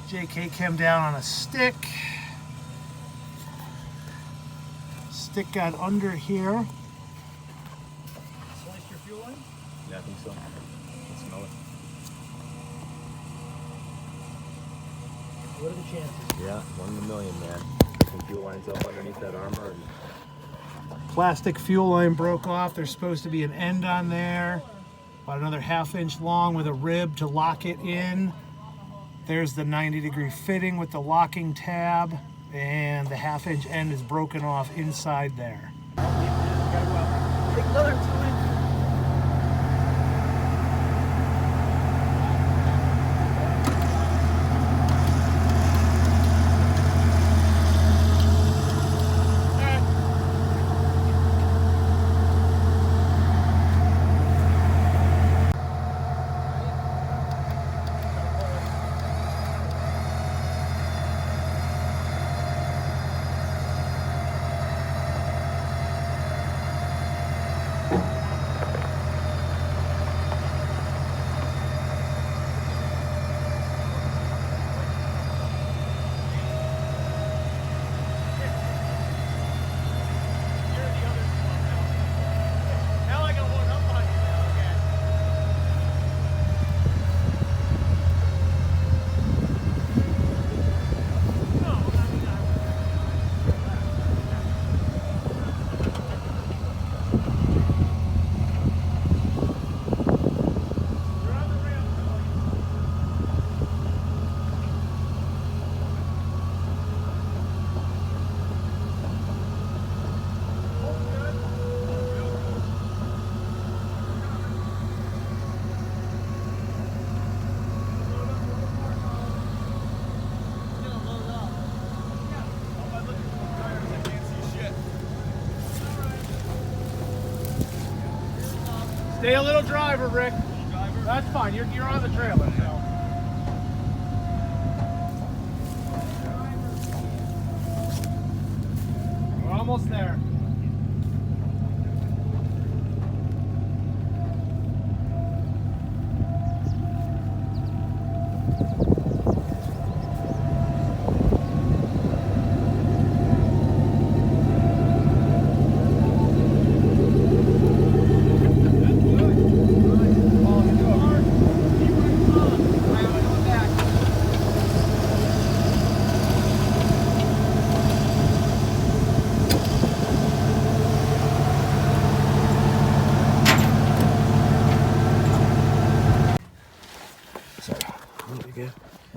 JK came down on a stick. Stick got under here. Sliced your fuel line? Yeah, I think so. Let's smell it. What are the chances? Yeah, 1 in a million, man. Some fuel lines up underneath that armor. Plastic fuel line broke off. There's supposed to be an end on there, about another 1/2 inch long with a rib to lock it in. There's the 90-degree fitting with the locking tab, and the 1/2 inch end is broken off inside there. Gotta go out. Take another 2 inch. Stay a little driver, Rick. That's fine. You're on the trailer. So. We're almost there.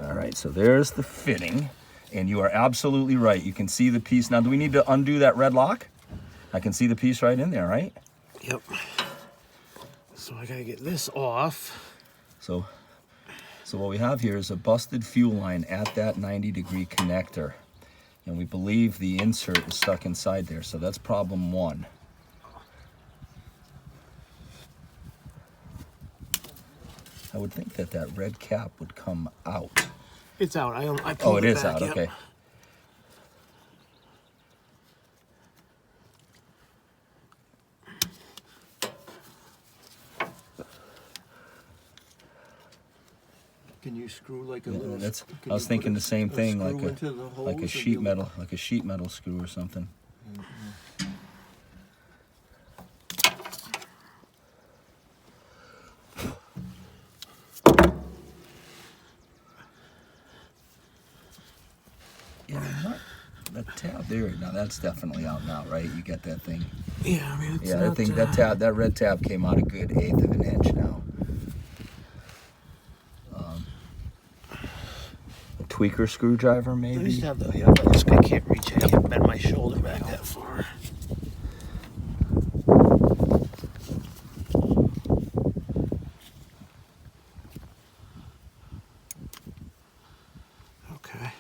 All right, so there's the fitting, and you are absolutely right. You can see the piece. Now, do we need to undo that red lock? I can see the piece right in there, right? Yep. So I gotta get this off. So what we have here is a busted fuel line at that 90-degree connector, and we believe the insert is stuck inside there. So that's problem one. I would think that that red cap would come out. It's out. I pulled Oh, it is back, out. yep. Okay. Can you screw like a little? That's. Can I was you thinking put the same thing, screw like into the a holes sheet and metal, like a sheet metal screw or something. Yeah, that tab there. Now that's definitely out now, right? You get that thing. Yeah, I mean, it's Yeah, not, I think that tab, that red tab came out a good 1/8 of an inch now. A tweaker screwdriver, I maybe. used to have the, yeah, this guy can't reach it. I can't bend my shoulder back that far. Okay.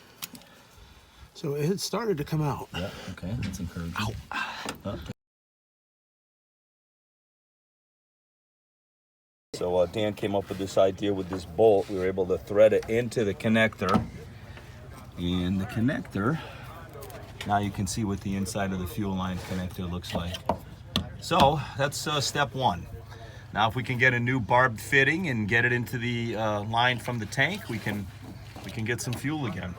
So it had started to come out. Yeah. Okay, that's encouraging. Ow. Oh. So Dan came up with this idea with this bolt. We were able to thread it into the connector. And the connector, now you can see what the inside of the fuel line connector looks like. So that's step one. Now if we can get a new barbed fitting and get it into the line from the tank, we can we can get some fuel again.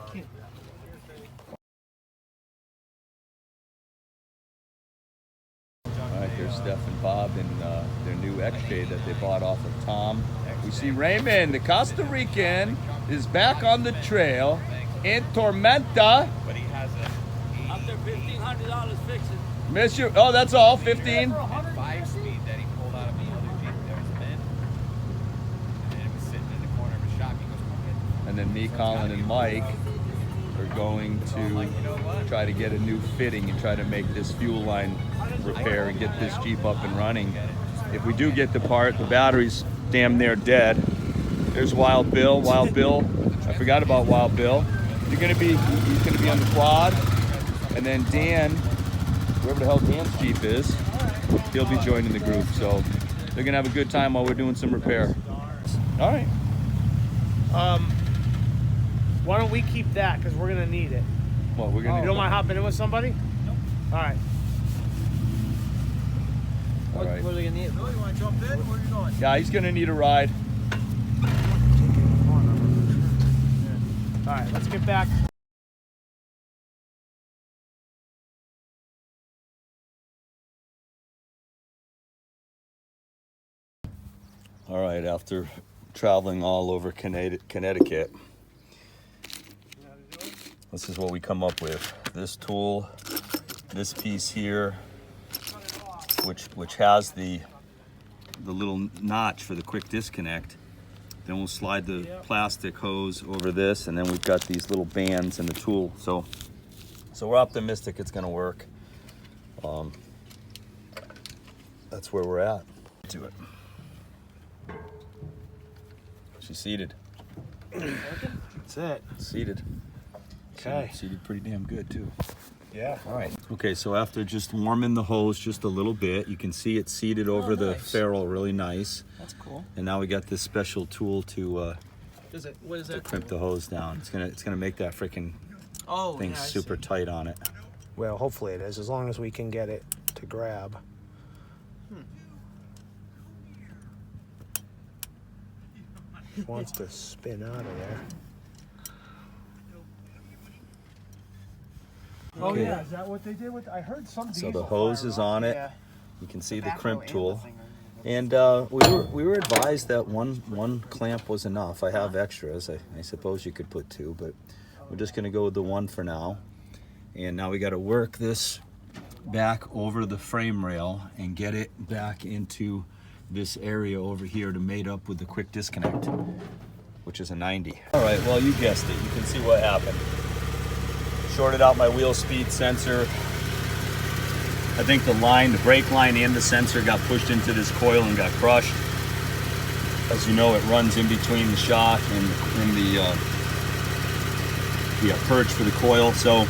All right, there's Steph and Bob in their new XJ that they bought off of Tom. We see Raymond, the Costa Rican, is back on the trail in Tormenta. But he has a under $1,500 fixing. Miss you. Oh, that's all. 15. 5-speed that he pulled out of the other Jeep that was bent. And it was sitting in the corner of a shop. He goes, "Come get it." And then me, Colin, and Mike are going to try to get a new fitting and try to make this fuel line repair and get this Jeep up and running. If we do get the part, the battery's damn near dead. There's Wild Bill. Wild Bill. I forgot about Wild Bill. He's gonna be on the quad, and then Dan, whoever the hell Dan's Jeep is, he'll be joining the group. So they're gonna have a good time while we're doing some repair. All right. Why don't we keep that, because we're gonna need it. Well, we're gonna. You don't mind hopping in with somebody? Nope. All right. All right. What are they gonna need? Really, you want to jump in? Where are you going? Yeah, he's gonna need a ride. All right, let's get back. All right, after traveling all over Connecticut, this is what we come up with. This tool, this piece here, which has the little notch for the quick disconnect. Then we'll slide the plastic hose over this, and then we've got these little bands and the tool. So we're optimistic it's gonna work. That's where we're at. Do it. She's seated. That's it. Seated. Okay. Seated pretty damn good too. Yeah. All right. Okay, so after just warming the hose just a little bit, you can see it seated over the ferrule really nice. That's cool. And now we got this special tool to What is that? crimp the hose down. It's gonna make that freaking thing super tight on it. Well, hopefully it is, as long as we can get it to grab. Wants to spin out of there. Oh Okay. yeah, is that what they did with? I heard some. So the diesel hose fire is up. on it. Yeah. You can see the crimp tool. And we were advised that one clamp was enough. I have extras. I suppose you could put two, but we're just gonna go with the one for now. And now we got to work this back over the frame rail and get it back into this area over here to mate up with the quick disconnect, which is a 90. All right, well, you guessed it. You can see what happened. Shorted out my wheel speed sensor. I think the brake line and the sensor got pushed into this coil and got crushed. As you know, it runs in between the shock and the perch for the coil. So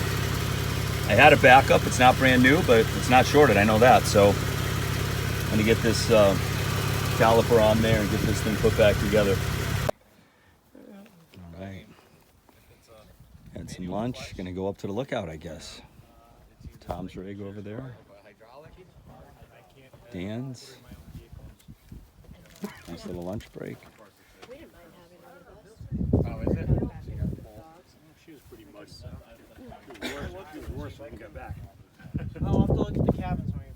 I had a backup. It's not brand new, but it's not shorted. I know that. So I'm gonna get this caliper on there and get this thing put back together. All right. Had some lunch. Gonna go up to the lookout, I guess. Tom's rig over there. Dan's. Nice little lunch break. We didn't mind having one of those. Oh, is it? She was pretty much. She was worse when we got back. I'll have to look at the cabins when we